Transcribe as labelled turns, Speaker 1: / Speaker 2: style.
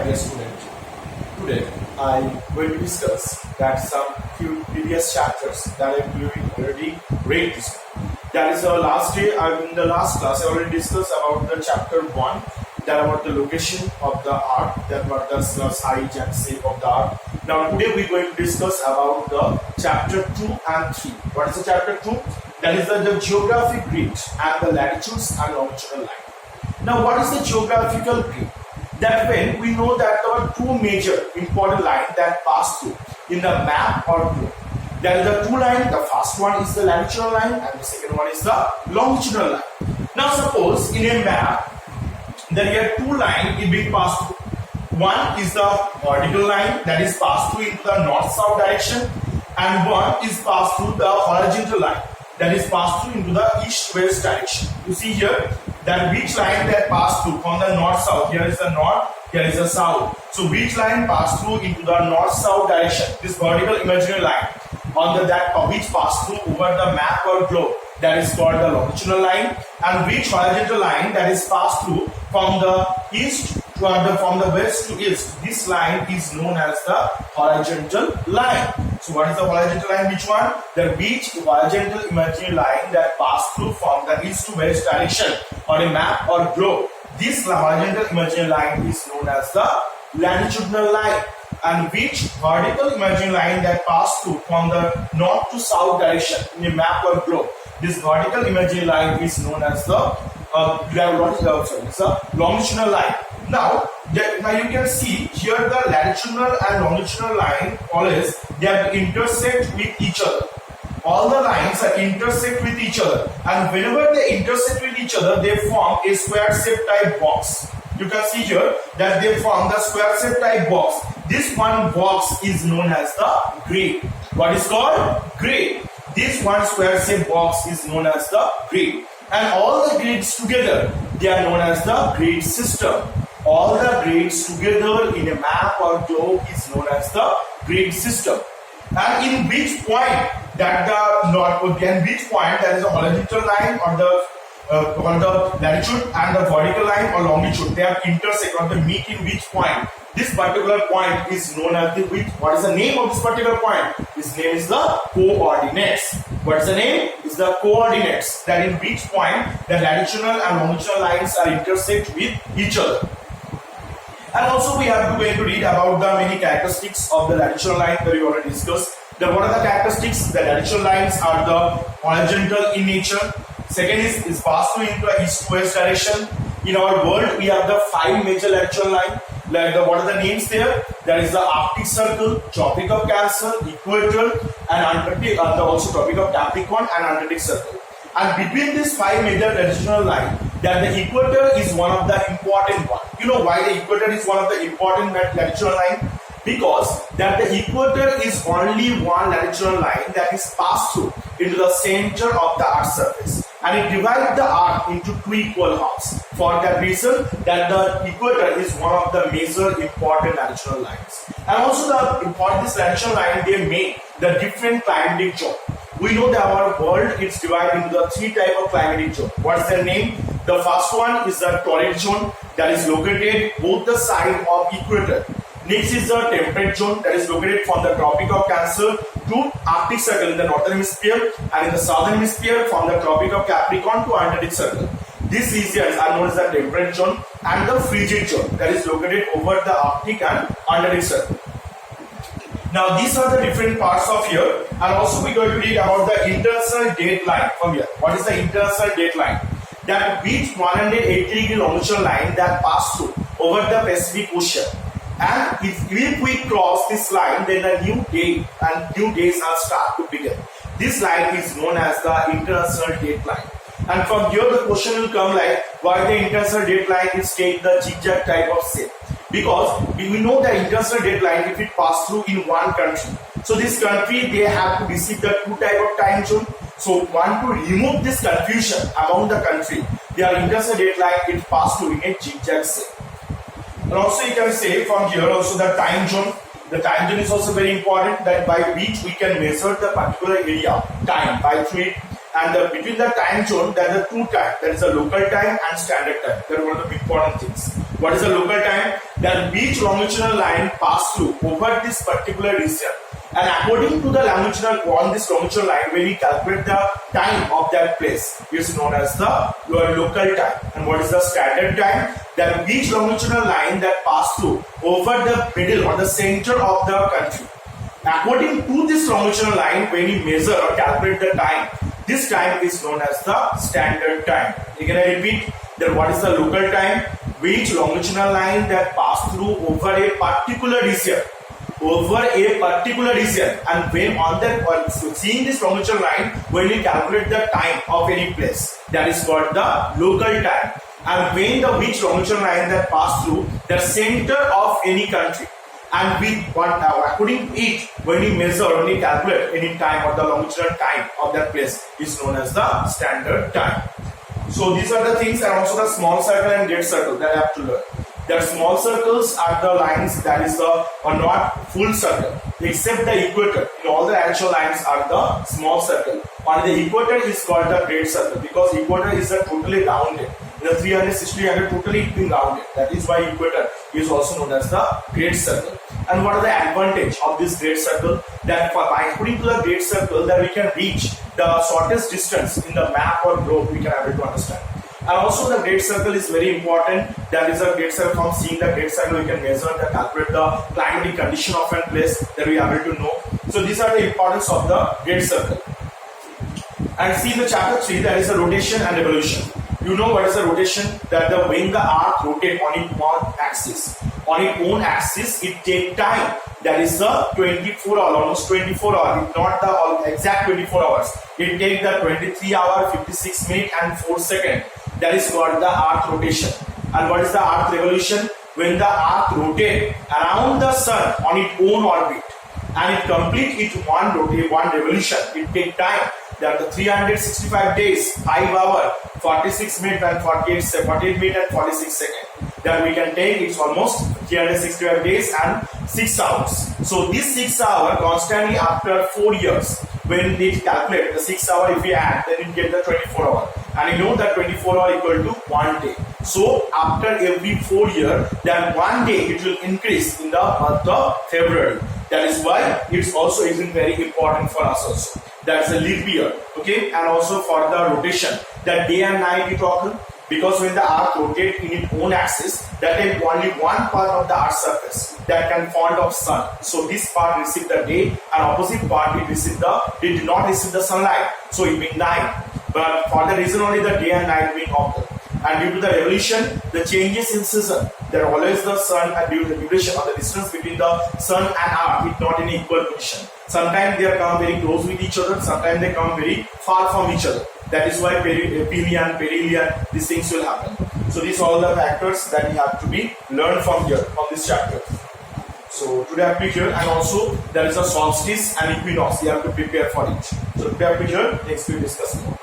Speaker 1: dear student. Today I will discuss that some few previous chapters that I already read this. That is our last day. In the last class I already discussed about the chapter 1, that about the location of the art, that about the size and shape of the art. Now today we are going to discuss about the chapter 2 and 3. What is the chapter 2? That is the geographic grid and the latitudes and longitudinal line. Now what is the geographical grid? That when we know that there are two major important lines that pass through in the map or globe. There are the two lines. The first one is the latitudinal line and the second one is the longitudinal line. Now suppose in a map there are two lines being passed through. One is the vertical line that is passed through into the north-south direction, and one is passed through the horizontal line that is passed through into the east-west direction. You see here that which line that passed through from the north-south. Here is the north, here is the south. So which line passed through into the north-south direction? This vertical imaginary line on the which passed through over the map or globe, that is called the longitudinal line, and which horizontal line that is passed through from the east to from the west to east. This line is known as the horizontal line. So what is the horizontal line? Which one? The which horizontal imaginary line that passed through from the east to west direction on a map or globe. This horizontal imaginary line is known as the latitudinal line. And which vertical imaginary line that passed through from the north to south direction in a map or globe. This vertical imaginary line is known as the longitudinal line. Now you can see here the latitudinal and longitudinal line always they have intersect with each other. All the lines are intersect with each other, and whenever they intersect with each other, they form a square shape type box. You can see here that they form the square shape type box. This one box is known as the grid. What is called? Grid. This one square shape box is known as the grid. And all the grids together, they are known as the grid system. All the grids together in a map or globe is known as the grid system. And in which point that there is a horizontal line on the latitude and the vertical line or longitude, they have intersect or they meet in which point. This particular point is known as the which. What is the name of this particular point? This name is the coordinates. What is the name? Is the coordinates. That in which point the latitudinal and longitudinal lines are intersect with each other. And also we have to read about the many characteristics of the latitudinal line that we already discussed. What are the characteristics? The latitudinal lines are the horizontal in nature. Second is passed through into a east-west direction. In our world, we have the 5 major latitudinal lines. What are the names there? There is the Arctic Circle, Tropic of Cancer, Equator, and Antarctic, also Tropic of Capricorn and Antarctic Circle. And between these 5 major latitudinal lines, that the equator is one of the important one. You know why the equator is one of the important latitudinal line? Because that the equator is only one latitudinal line that is passed through into the center of the Earth's surface, and it divides the Earth into 2 equal halves. For that reason, that the equator is one of the major important latitudinal lines. And also this latitudinal line, they make the different climatic zone. We know that our world is divided into the 3 types of climatic zone. What is their name? The first one is the torrid zone that is located both the side of equator. Next is the temperate zone that is located from the Tropic of Cancer to Arctic Circle in the northern hemisphere, and in the southern hemisphere from the Tropic of Capricorn to Antarctic Circle. These regions are known as the temperate zone, and the frigid zone that is located over the Arctic and Antarctic Circle. Now these are the different parts of here, and also we are going to read about the international date line from here. What is the international date line? That which 180-degree longitudinal line that pass through over the Pacific Ocean. And if we cross this line, then a new day and new days are start to begin. This line is known as the international date line. And from here the question will come like, why the international date line is take the zigzag type of shape? Because we know the international date line, if it pass through in one country, so this country they have to receive the 2 type of time zone. So want to remove this confusion among the country, their international date line it pass through in a zigzag shape. And also you can say from here also the time zone. The time zone is also very important, that by which we can measure the particular area time by through it. and between the time zone there are two times. There is a local time and standard time. That are one of the important things. What is the local time? That which longitudinal line pass through over this particular region, and according to the longitudinal on this longitudinal line, when we calculate the time of that place, it's known as the your local time. And what is the standard time? That which longitudinal line that pass through over the middle or the center of the country. According to this longitudinal line, when we measure or calculate the time, this time is known as the standard time. Again, I repeat that what is the local time? Which longitudinal line that pass through over a particular region. Over a particular region, and when on that seeing this longitudinal line, when we calculate the time of any place, that is called the local time. And when the which longitudinal line that pass through the center of any country, and we want according to it, when we measure, when we calculate any time or the longitudinal time of that place is known as the standard time. So these are the things, and also the small circle and great circle that I have to learn. The small circles are the lines that is the or not full circle, except the equator. In all the actual lines are the small circle. On the equator is called the great circle, because equator is a totally rounded. The 360 totally being rounded. That is why equator is also known as the great circle. And what are the advantage of this great circle? That by putting to the great circle, that we can reach the shortest distance in the map or globe, we can able to understand. And also the great circle is very important. That is a great circle. From seeing the great circle, we can measure the calculate the climatic condition of a place, that we are able to know. So these are the importance of the great circle. And see the chapter 3, there is a rotation and revolution. You know what is the rotation? That the when the earth rotate on its own axis. On its own axis, it takes time. That is the 24 hour, almost 24 hours. It's not the exact 24 hours. It takes the 23 hour, 56 minutes and 4 seconds. That is called the earth rotation. And what is the earth revolution? When the earth rotates around the sun on its own orbit, and it complete its one revolution, it takes time. There are the 365 days, 5 hours, 46 minutes and 48 minutes and 46 seconds. That we can take, it's almost 365 days and 6 hours. So this 6 hours constantly after 4 years, when we calculate the 6 hours, if we add, then we get the 24 hours. And you know that 24 hours equal to 1 day. So after every 4 years, then 1 day it will increase in the month of February. That is why it's also isn't very important for us also. That's a leap year, okay? And also for the rotation, that day and night we talk, because when the earth rotates in its own axis, that is only one part of the earth's surface that can fall of sun. So this part receive the day, and opposite part it did not receive the sunlight, so it being night. But for the reason only the day and night being occur. And due to the revolution, the changes in season, there always the sun, and due to the duration or the distance between the sun and earth is not in equal position. Sometimes they come very close with each other, sometimes they come very far from each other. That is why perihelion, these things will happen. So these are all the factors that we have to be learned from here, from this chapter. So today I have to here, and also there is a solstice and equinox, we have to prepare for it. So today I have to here, next we will discuss more.